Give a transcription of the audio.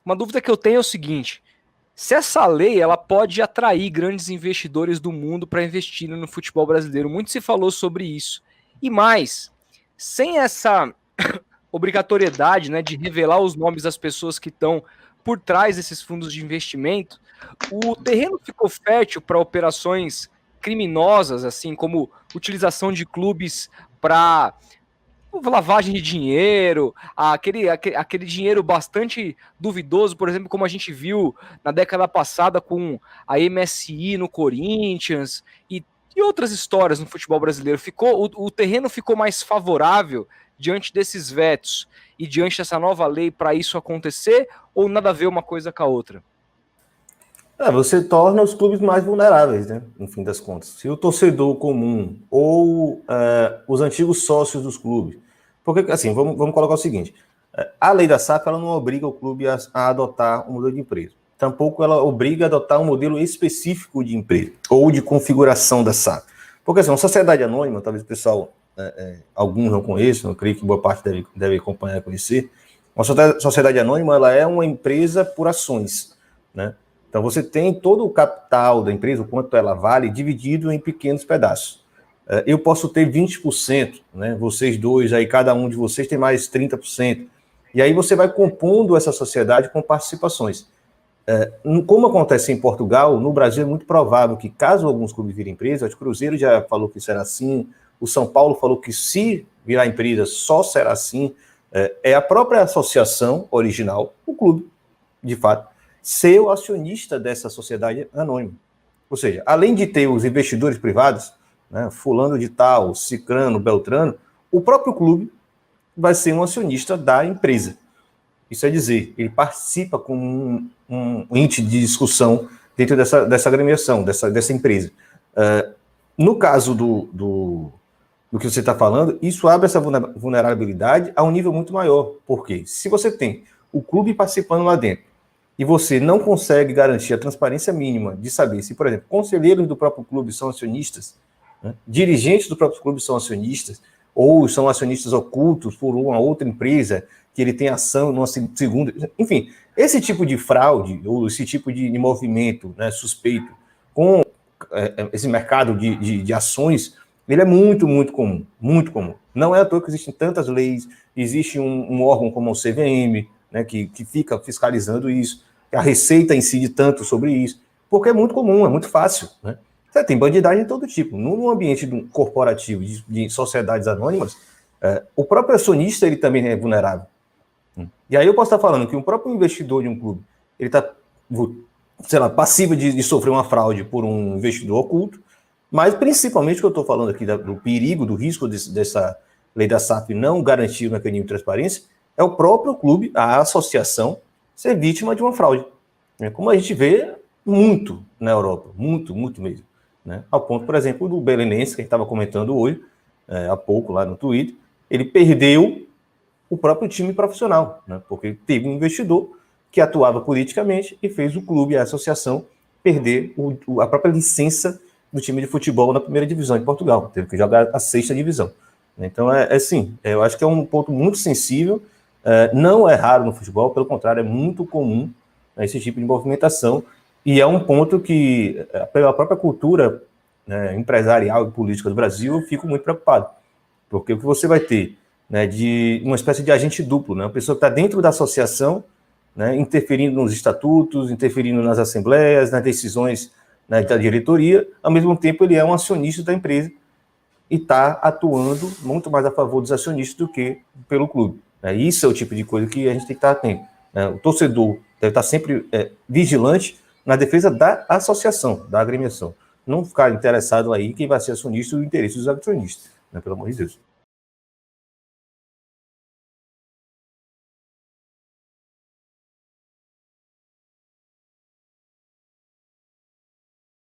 Uma dúvida que eu tenho é o seguinte: se essa lei ela pode atrair grandes investidores do mundo para investir no futebol brasileiro, muito se falou sobre isso. E mais, sem essa obrigatoriedade, né, de revelar os nomes das pessoas que estão por trás desses fundos de investimento, o terreno ficou fértil para operações criminosas, assim como utilização de clubes para lavagem de dinheiro, aquele dinheiro bastante duvidoso, por exemplo, como a gente viu na década passada com a MSI no Corinthians e outras histórias no futebol brasileiro. O terreno ficou mais favorável diante desses vetos e diante dessa nova lei para isso acontecer, ou nada a ver uma coisa com a outra? Você torna os clubes mais vulneráveis, né? No fim das contas. Se o torcedor comum ou os antigos sócios dos clubes. Porque, assim, vamos colocar o seguinte: a lei da SAF ela não obriga o clube a adotar um modelo de empresa. Tampouco ela obriga a adotar um modelo específico de empresa ou de configuração da SAF. Porque, assim, uma sociedade anônima, talvez o pessoal, alguns não conheçam, eu creio que boa parte deve acompanhar e conhecer. Uma sociedade anônima ela é uma empresa por ações, né? Então, você tem todo o capital da empresa, o quanto ela vale, dividido em pequenos pedaços. Eu posso ter 20%, né? Vocês dois, aí cada um de vocês tem mais 30%. E aí você vai compondo essa sociedade com participações. Como acontece em Portugal, no Brasil é muito provável que, caso alguns clubes virem empresa, o Cruzeiro já falou que será assim, o São Paulo falou que se virar empresa só será assim, é a própria associação original, o clube, de fato, ser o acionista dessa sociedade anônima. Ou seja, além de ter os investidores privados, né, fulano de tal, cicrano, beltrano, o próprio clube vai ser um acionista da empresa. Isso é dizer, ele participa como um ente de discussão dentro dessa agremiação, dessa empresa. No caso do que você está falando, isso abre essa vulnerabilidade a um nível muito maior. Por quê? Se você tem o clube participando lá dentro, e você não consegue garantir a transparência mínima de saber se, por exemplo, conselheiros do próprio clube são acionistas, né, dirigentes do próprio clube são acionistas, ou são acionistas ocultos por uma outra empresa que ele tem ação numa segunda... Enfim, esse tipo de fraude, ou esse tipo de movimento, né, suspeito com esse mercado de ações, ele é muito, muito comum, muito comum. Não é à toa que existem tantas leis, existe um órgão como o CVM, né, que fica fiscalizando isso, a Receita incide tanto sobre isso, porque é muito comum, é muito fácil, né? Você tem bandidagem de todo tipo. Num ambiente corporativo, de sociedades anônimas, o próprio acionista ele também é vulnerável. E aí eu posso estar falando que o próprio investidor de um clube, ele está, sei lá, passível de sofrer uma fraude por um investidor oculto, mas principalmente o que eu estou falando aqui do perigo, do risco dessa lei da SAF não garantir o mecanismo de transparência, é o próprio clube, a associação, ser vítima de uma fraude. Como a gente vê muito na Europa, muito, muito mesmo. Né? Ao ponto, por exemplo, do Belenenses, que a gente estava comentando hoje, há pouco lá no Twitter, ele perdeu o próprio time profissional, né? Porque teve um investidor que atuava politicamente e fez o clube, a associação, perder a própria licença do time de futebol na primeira divisão de Portugal. Teve que jogar a sexta divisão. Então, sim, eu acho que é um ponto muito sensível, não é raro no futebol, pelo contrário, é muito comum, né, esse tipo de movimentação, e é um ponto que, pela própria cultura, né, empresarial e política do Brasil, eu fico muito preocupado, porque o que você vai ter, né, de uma espécie de agente duplo, né, uma pessoa que está dentro da associação, né, interferindo nos estatutos, interferindo nas assembleias, nas decisões, né, da diretoria, ao mesmo tempo ele é um acionista da empresa e está atuando muito mais a favor dos acionistas do que pelo clube. Isso é o tipo de coisa que a gente tem que estar atento. O torcedor deve estar sempre vigilante na defesa da associação, da agremiação. Não ficar interessado aí quem vai ser acionista e o interesse dos acionistas, né, pelo amor de Deus.